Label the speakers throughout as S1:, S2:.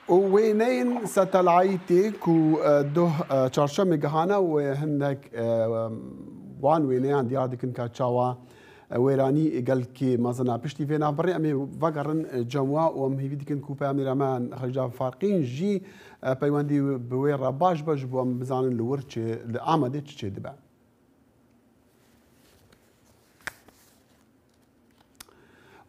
S1: ووينين ستلايتك وده چارشم جهانا وهنك وان وينين ديادك كاتشاوا ويراني قال كي مازنا بشتي فينا بري امي فقرن جوا ومهي ديكن كوبا ميرامان خرجا فارقين جي بيواندي بويرا باش باش بو بزان الورتش لامده تشي دبا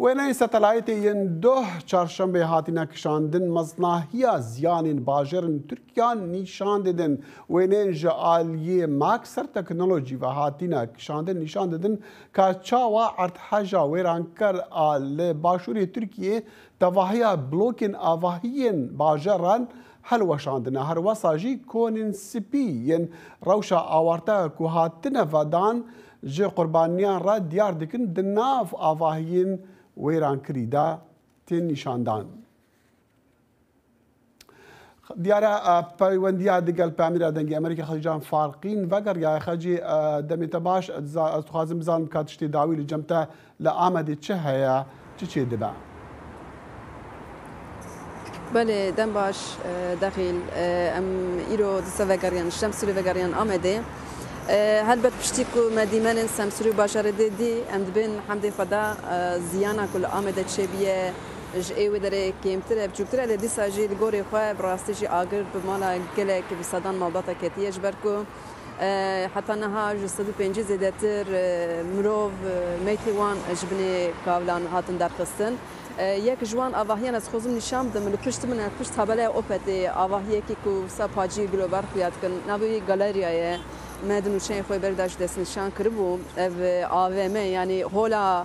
S1: وينين ستلايتي ينده چارشنبه هاتینا کشاندن مزناهیا زیانین باجرن ترکیان نشان دادن وينين جعالیه ماکسر تکنولوژی و هاتینا کشاندن نشان دادن که چاوا ارتحاجا ویرانکر آل باشوری ترکیه تواهیا بلوکن آواهین باجران هل وشاندنا هر وساجی کونن سپی روشا آورتا که هاتینا ودان جه قربانیان را دیار دکن دناف آواهین ويران كريدا تين نشاندان ديارا بايونديا دقل باميرا دنجي امريكا خليجان فارقين وقر يا خجي دميتا باش خازم بزان كاتشتي داوي لجمتا لآمد تشهيا تشي دبا
S2: بله دم باش داخل ام ايرو دسا وقريان الشمس وقريان آمده هلبت بشتيكو مدينة سمسوري باشر دي ام دبن حمد خدا زيانا كل آمده تشبيه جئي ودري كيمتر بجوكتر لدي ساجي لغوري خواه براستيجي آگر بمالا گلك بصدان مالباتا كتيه جبركو حتى نها جسدو پنجي زيدتر مروف ميتي وان جبني كاولان هاتن در خستن یک جوان آواهیان از خوزم نشام دم لپشت من پشت تابله اوپتی آواهیه کی کو سا پاجی گلوبال خیات کن نبی گالریای مدن وشین خوی برداشت دست نشان کربو و آوم یعنی هولا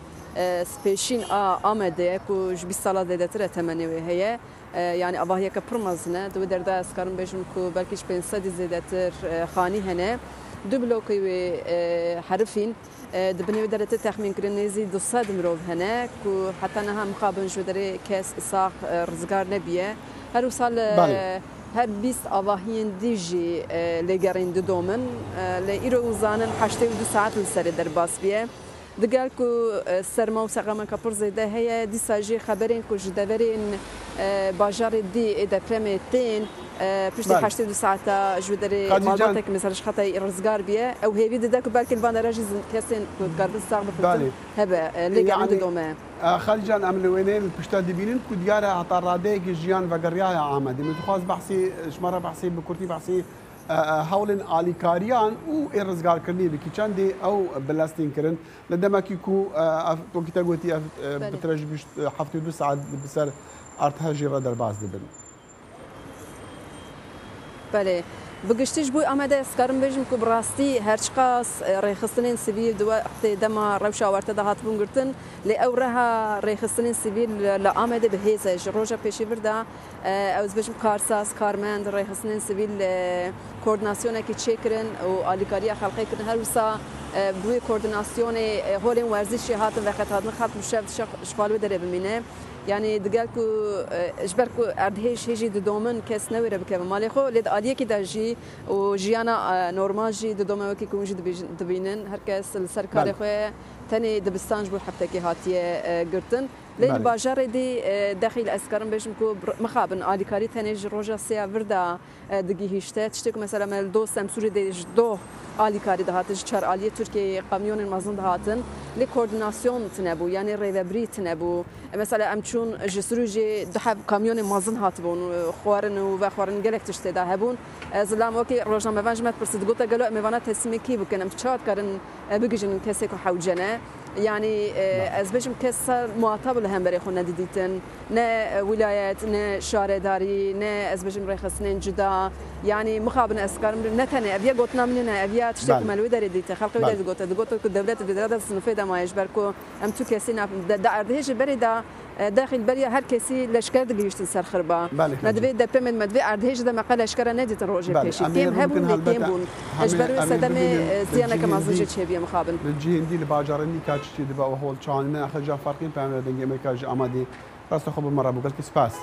S2: سپیشین آمده کو جبی سالا دیدتر تمنی ویه یعنی آواهیه که پرمزنه دو درده اسکارم بجم کو بلکیش 500 زیدتر خانی هنه دو بلوکی و حرفین دبني ودرت تخمين كرنيزي 200 مروف هناك وحتى انها مقابل جودري كاس اساق رزقار نبيه هل وصل هر 20 اواهين ديجي لجارين دومن لايرو وزانن 82 ساعات لسر درباس بيه دقال كو سرما وسقما كبر زيده هي دي ساجي خبرين كو جدورين باجار دي اذا بريمتين پشت 82 ساعت جودري مالاتك مثلا شخطي رزقار بيه او هي فيديو داك بالك البان راجي كاسين كنت قرب الساعه بفلتن هبا اللي قاعد دوما
S1: خالجان امل وينين پشت دبينين كو دياره عطراديك جيان وقريا عامد متخاص بحثي شمره بحثي بكرتي بحثي هولن آلیکاریان و ارزگار کردنی بکی چندی او بلاستین کردن لدما کیکو تو کتا گویی بترج بیشت 72 ساعت بسر ارتهاجی را در باز دبن.
S2: بله بقشتيش بوي أمدا سكارم بيجم كبراستي هرشقاس ريخستنين سبيل دوا دما روشا ورتا هات بونغرتن لأورها ريخستنين سبيل لأمدا بهيزج روجا بيشي بردا أو بيجم كارساس كارماند ريخستنين سبيل كوردناسيون كي تشيكرن وآليكاريا خلقي كرن هروسا بوي كوردناسيون هولين ورزشي هاتن وقت هاتن خط مشافت شغالو دري بمينه يعني دقالكو جبركو اردهيش هيجي دومن كاس نويره بكم مالي خو لد اديه كي داجي وجيانا نورمال جي دومن وكي كون جي دبينن هركاس السركاري خو تاني دبستانج بو حتى كي هاتيه قرتن لين باجار دي داخل اسكرم باش مكو مخابن اليكاري تاني روجا سيا فردا دقي هشتات تشتك مثلا مال دو سمسوري دي دو اليكاري دهاتج چار اليه تركي قاميون مازن دهاتن لي كورديناسيون تنبو يعني ريفبري تنبو مثلا امچون جسروجي دحب قاميون مازن هاتبون خوارن و خوارن گلك تشت ده هبون زلام وكي روجا مفاجمت برسد قلت قالوا ميفانا تسميكي بكن امچات كارن بيجن كسيكو حوجنه يعني از بجم كس معطب لهم بري خونا ديديتن نا ولايات نا شارداري نا از بجم رخصنين جدا يعني مخابن اسكار نتنه ابيا قوتنا مننا ابيا تشتك مالوي داري ديت خلق وداري قوت الدولة بدرادة السنفيدا ما يجبركو ام تو كاسينا داردهج بري دا داخل بريا هر كسي لشكر دقيشت سر خربا ندوي دبمن مدوي اردهج دا مقال اشكر نديت الروجي بيشي تيم هبون لتيم بون اجبروا سدمه زيانه كما زوجت شبيه مخابن
S1: الجي هندي لباجرني كاتشتي دبا وهول شان من اخر جا فرقين بامر دنگي امريكا امادي راست خب مره بقول سپاس